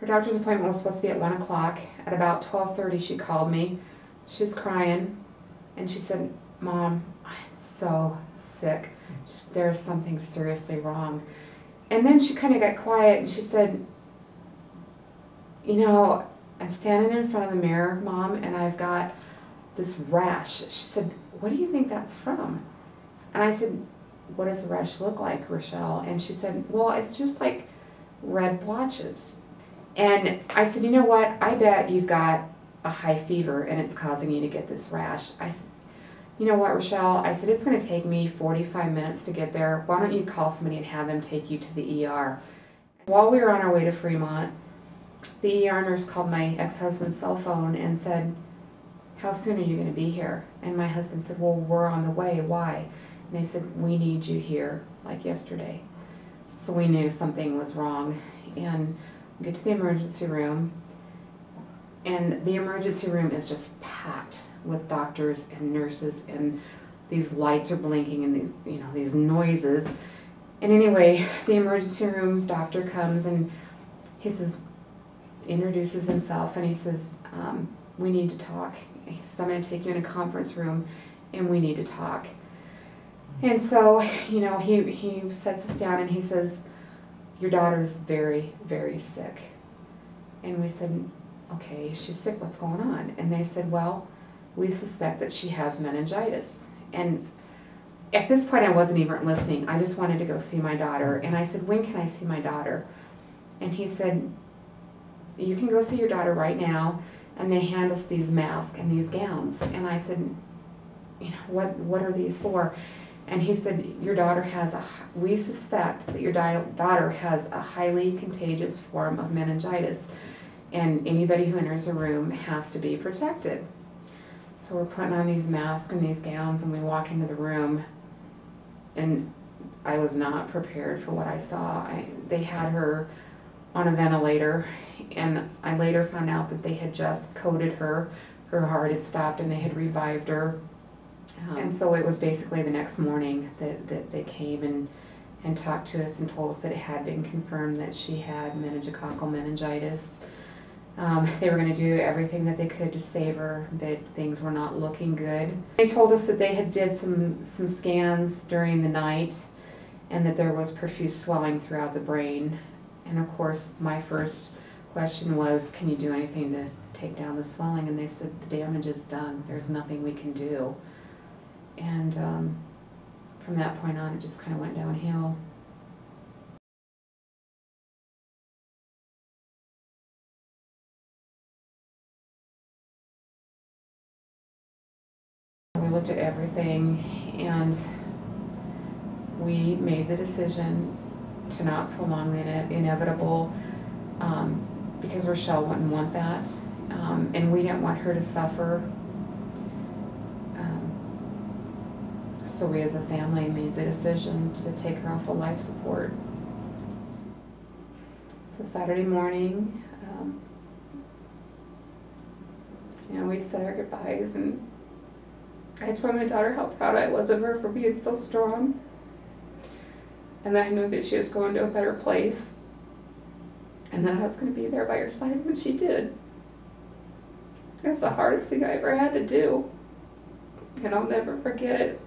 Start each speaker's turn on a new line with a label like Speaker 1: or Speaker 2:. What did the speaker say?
Speaker 1: Her doctor's appointment was supposed to be at 1 o'clock. At about 12:30 she called me. She was crying and she said, "Mom, I'm so sick. There's something seriously wrong." And then she kind of got quiet and she said, "You know, I'm standing in front of the mirror, Mom, and I've got this rash." She said, "What do you think that's from?" And I said, "What does the rash look like, Rachelle?" And she said, "Well, it's just like red blotches." And I said, "You know what? I bet you've got a high fever and it's causing you to get this rash." I said, "You know what, Rachelle?" I said, "It's going to take me 45 minutes to get there. Why don't you call somebody and have them take you to the ER?" While we were on our way to Fremont, the ER nurse called my ex-husband's cell phone and said, "How soon are you going to be here?" And my husband said, "Well, we're on the way. Why?" And they said, "We need you here, like yesterday." So we knew something was wrong. And we get to the emergency room, and the emergency room is just packed with doctors and nurses, and these lights are blinking and these, these noises. And anyway, the emergency room doctor comes and he says, introduces himself, and he says, "We need to talk." He says, "I'm going to take you in a conference room and we need to talk." And so, he sets us down and he says, "Your daughter is very, very sick." And we said, "Okay, she's sick, what's going on?" And they said, "Well, we suspect that she has meningitis." And at this point I wasn't even listening. I just wanted to go see my daughter. And I said, "When can I see my daughter?" And he said, "You can go see your daughter right now." And they hand us these masks and these gowns. And I said, what are these for?" And he said, "Your daughter we suspect that your daughter has a highly contagious form of meningitis, and anybody who enters a room has to be protected." So we're putting on these masks and these gowns, and we walk into the room, and I was not prepared for what I saw. They had her on a ventilator, and I later found out that they had just coded her. Her heart had stopped and they had revived her. And so it was basically the next morning that they came and talked to us and told us that it had been confirmed that she had meningococcal meningitis. They were going to do everything that they could to save her, but things were not looking good. They told us that they had did some scans during the night and that there was profuse swelling throughout the brain. And of course, my first question was, "Can you do anything to take down the swelling?" And they said, "The damage is done. There's nothing we can do." And from that point on, it just kind of went downhill. We looked at everything, and we made the decision to not prolong the inevitable, because Rachelle wouldn't want that, and we didn't want her to suffer. So we as a family made the decision to take her off of life support. So Saturday morning, we said our goodbyes, and I told my daughter how proud I was of her for being so strong, and that I knew that she was going to a better place, and that I was going to be there by her side when she did. That's the hardest thing I ever had to do, and I'll never forget it.